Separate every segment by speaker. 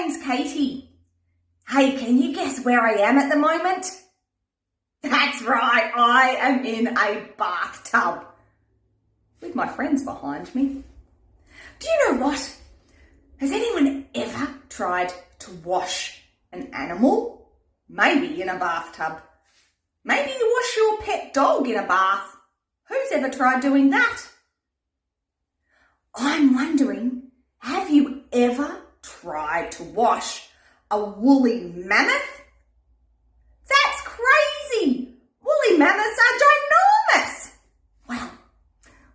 Speaker 1: name's Katie. Hey, can you guess where I am at the moment? That's right, I am in a bathtub with my friends behind me. Do you know what? Has anyone ever tried to wash an animal? Maybe in a bathtub. Maybe you wash your pet dog in a bath. Who's ever tried doing that? I'm wondering, have you ever tried to wash a woolly mammoth? That's crazy! Woolly mammoths are ginormous! Well,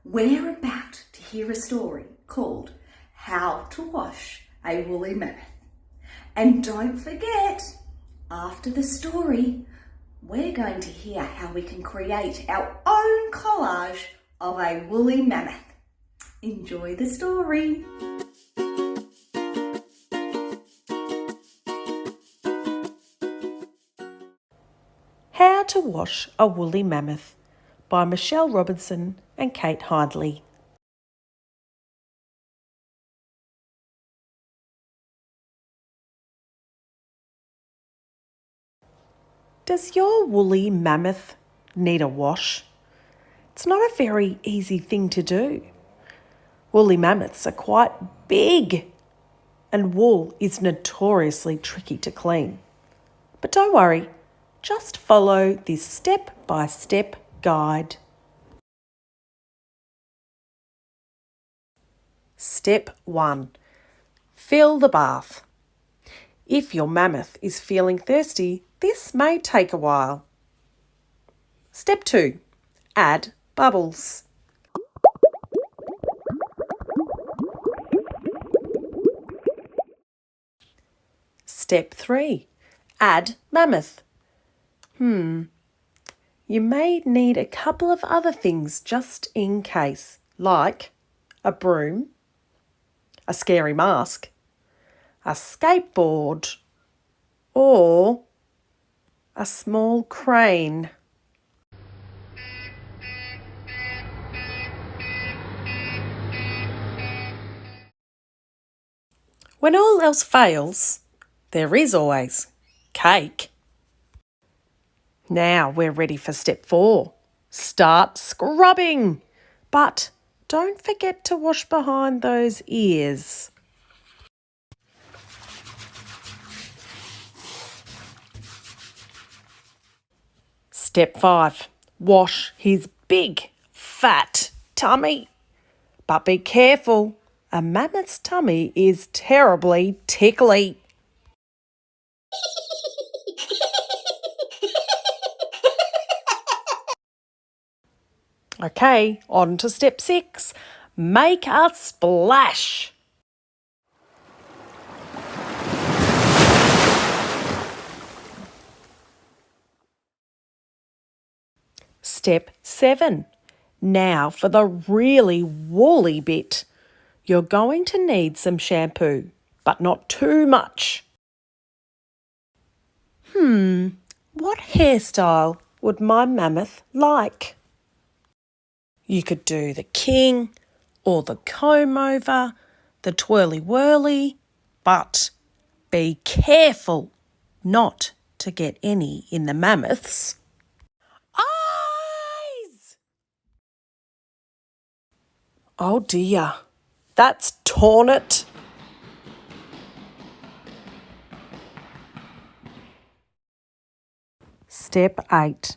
Speaker 1: we're about to hear a story called How to Wash a Woolly Mammoth. And don't forget, after the story, we're going to hear how we can create our own collage of a woolly mammoth. Enjoy the story.
Speaker 2: How to Wash a Woolly Mammoth by Michelle Robinson and Kate Hidley. Does your woolly mammoth need a wash? It's not a very easy thing to do. Woolly mammoths are quite big and wool is notoriously tricky to clean. But don't worry, just follow this step-by-step guide. Step 1. Fill the bath. If your mammoth is feeling thirsty, this may take a while. Step 2. Add bubbles. Step 3. Add mammoth. You may need a couple of other things just in case, like a broom, a scary mask, a skateboard, or a small crane. When all else fails, there is always cake. Now we're ready for step 4. Start scrubbing. But don't forget to wash behind those ears. Step 5. Wash his big, fat tummy. But be careful, a mammoth's tummy is terribly tickly. Okay, on to step 6. Make a splash. Step 7. Now for the really woolly bit. You're going to need some shampoo, but not too much. What hairstyle would my mammoth like? You could do the king or the comb over, the twirly whirly, but be careful not to get any in the mammoth's eyes. Oh dear, that's torn it. Step 8.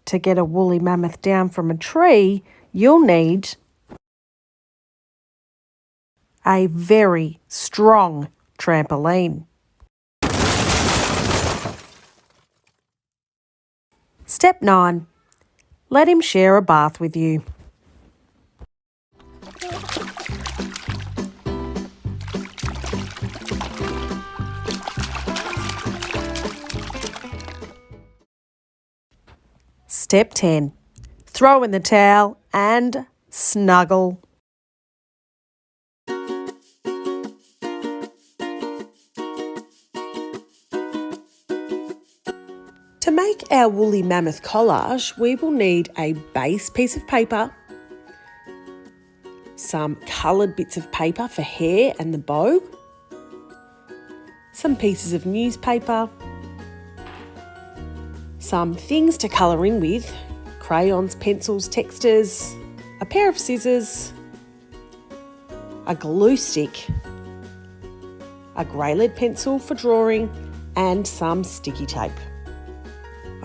Speaker 2: To get a woolly mammoth down from a tree, you'll need a very strong trampoline. Step 9. Let him share a bath with you. Step 10. Throw in the towel and snuggle. To make our woolly mammoth collage, we will need a base piece of paper, some coloured bits of paper for hair and the bow, some pieces of newspaper, some things to colour in with, crayons, pencils, textures, a pair of scissors, a glue stick, a grey lead pencil for drawing, and some sticky tape.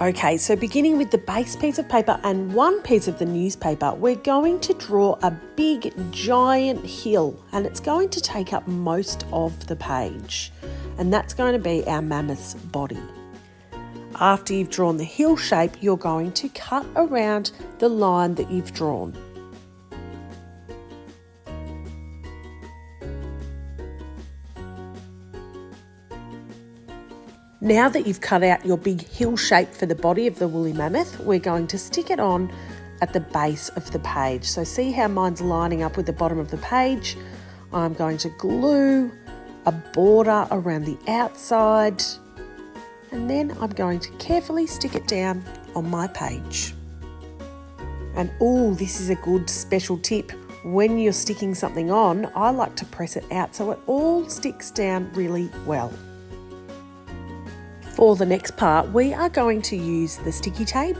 Speaker 2: Okay, so beginning with the base piece of paper and one piece of the newspaper, we're going to draw a big giant hill, and it's going to take up most of the page, and that's going to be our mammoth's body. After you've drawn the hill shape, you're going to cut around the line that you've drawn. Now that you've cut out your big hill shape for the body of the woolly mammoth, we're going to stick it on at the base of the page. So see how mine's lining up with the bottom of the page? I'm going to glue a border around the outside, and then I'm going to carefully stick it down on my page. And this is a good special tip. When you're sticking something on, I like to press it out so it all sticks down really well. For the next part, we are going to use the sticky tape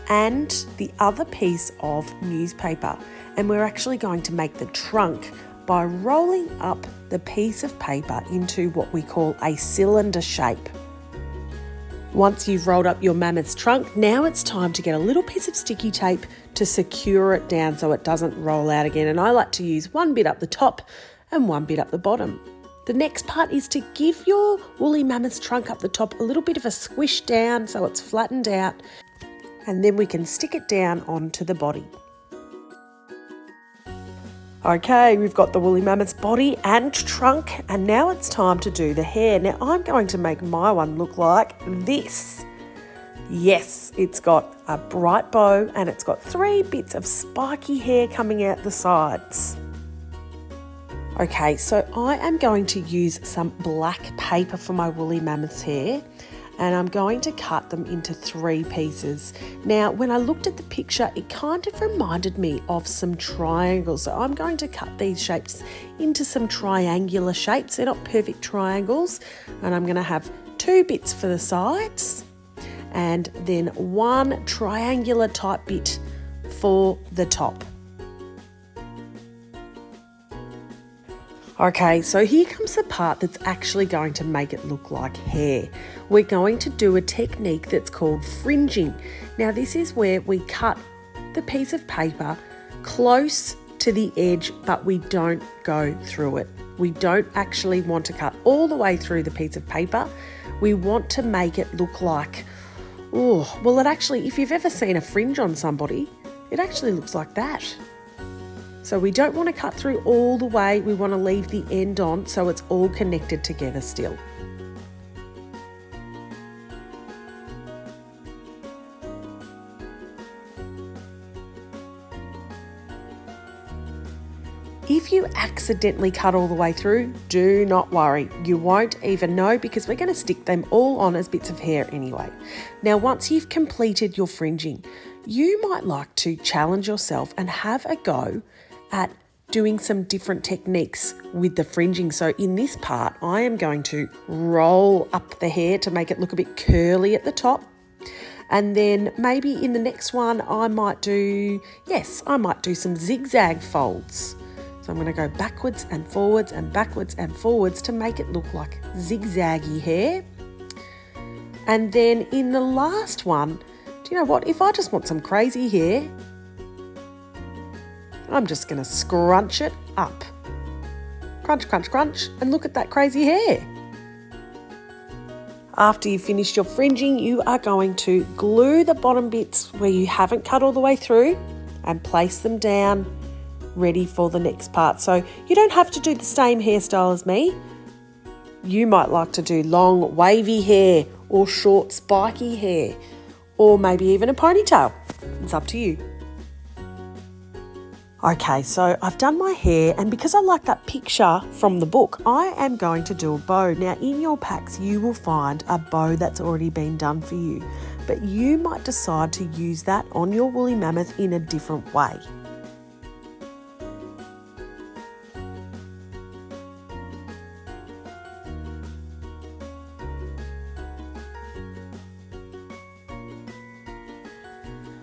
Speaker 2: and the other piece of newspaper, and we're actually going to make the trunk by rolling up the piece of paper into what we call a cylinder shape. Once you've rolled up your mammoth's trunk, now it's time to get a little piece of sticky tape to secure it down so it doesn't roll out again, and I like to use one bit up the top and one bit up the bottom. The next part is to give your woolly mammoth's trunk up the top a little bit of a squish down so it's flattened out, and then we can stick it down onto the body. Okay, we've got the woolly mammoth's body and trunk, and now it's time to do the hair. Now I'm going to make my one look like this. Yes, it's got a bright bow and it's got 3 bits of spiky hair coming out the sides. Okay, so I am going to use some black paper for my woolly mammoth's hair, and I'm going to cut them into 3 pieces. Now, when I looked at the picture, it kind of reminded me of some triangles. So I'm going to cut these shapes into some triangular shapes. They're not perfect triangles, and I'm going to have 2 bits for the sides and then 1 triangular type bit for the top. Okay, so here comes the part that's actually going to make it look like hair. We're going to do a technique that's called fringing. Now this is where we cut the piece of paper close to the edge, but we don't go through it. We don't actually want to cut all the way through the piece of paper. We want to make it look like, it actually, if you've ever seen a fringe on somebody, it actually looks like that. So we don't want to cut through all the way, we want to leave the end on so it's all connected together still. If you accidentally cut all the way through, do not worry. You won't even know because we're going to stick them all on as bits of hair anyway. Now, once you've completed your fringing, you might like to challenge yourself and have a go at doing some different techniques with the fringing. So in this part, I am going to roll up the hair to make it look a bit curly at the top. And then maybe in the next one, I might do some zigzag folds. So I'm going to go backwards and forwards and backwards and forwards to make it look like zigzaggy hair. And then in the last one, do you know what? If I just want some crazy hair, I'm just going to scrunch it up. Crunch, crunch, crunch, and look at that crazy hair. After you've finished your fringing, you are going to glue the bottom bits where you haven't cut all the way through and place them down, ready for the next part. So you don't have to do the same hairstyle as me. You might like to do long, wavy hair or short, spiky hair, or maybe even a ponytail. It's up to you. Okay, so I've done my hair, and because I like that picture from the book, I am going to do a bow. Now, in your packs, you will find a bow that's already been done for you, but you might decide to use that on your woolly mammoth in a different way.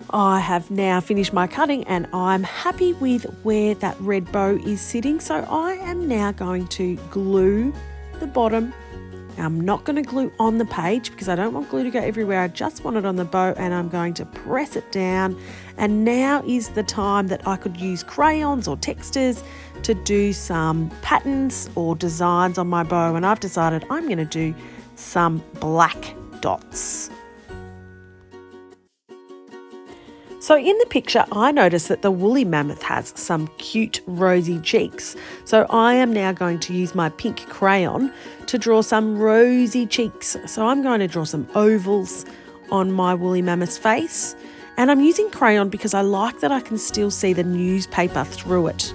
Speaker 2: I have now finished my cutting and I'm happy with where that red bow is sitting. So I am now going to glue the bottom. I'm not going to glue on the page because I don't want glue to go everywhere. I just want it on the bow, and I'm going to press it down. And now is the time that I could use crayons or textures to do some patterns or designs on my bow. And I've decided I'm going to do some black dots. So in the picture, I noticed that the woolly mammoth has some cute rosy cheeks. So I am now going to use my pink crayon to draw some rosy cheeks. So I'm going to draw some ovals on my woolly mammoth's face. And I'm using crayon because I like that I can still see the newspaper through it.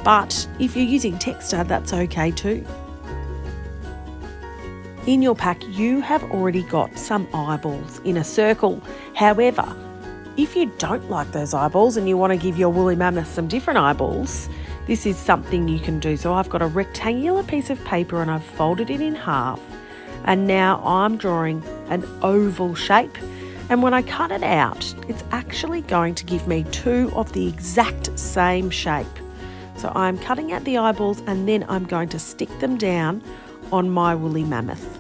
Speaker 2: But if you're using texture, that's okay too. In your pack, you have already got some eyeballs in a circle. However, if you don't like those eyeballs and you want to give your woolly mammoth some different eyeballs, this is something you can do. So I've got a rectangular piece of paper and I've folded it in half. And now I'm drawing an oval shape. And when I cut it out, it's actually going to give me two of the exact same shape. So I'm cutting out the eyeballs and then I'm going to stick them down on my woolly mammoth.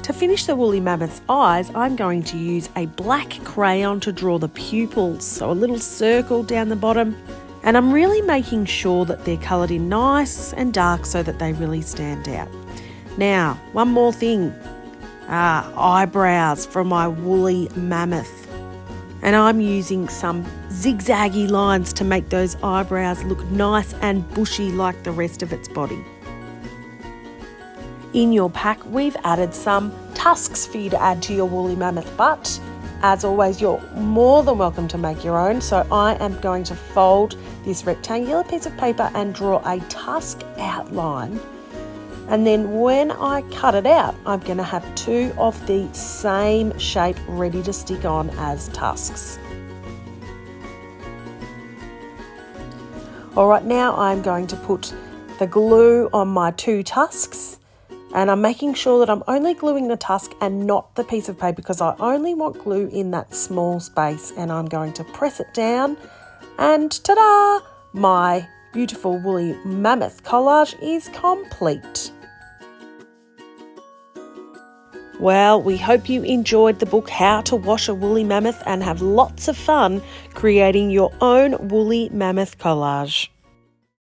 Speaker 2: To finish the woolly mammoth's eyes, I'm going to use a black crayon to draw the pupils, so a little circle down the bottom. And I'm really making sure that they're coloured in nice and dark so that they really stand out. Now, one more thing. Eyebrows from my woolly mammoth. And I'm using some zigzaggy lines to make those eyebrows look nice and bushy like the rest of its body. In your pack, we've added some tusks for you to add to your woolly mammoth, but as always, you're more than welcome to make your own. So I am going to fold this rectangular piece of paper and draw a tusk outline. And then when I cut it out, I'm going to have two of the same shape ready to stick on as tusks. All right, now I'm going to put the glue on my two tusks. And I'm making sure that I'm only gluing the tusk and not the piece of paper because I only want glue in that small space. And I'm going to press it down and ta-da! My beautiful woolly mammoth collage is complete. Well, we hope you enjoyed the book How to Wash a Woolly Mammoth and have lots of fun creating your own woolly mammoth collage.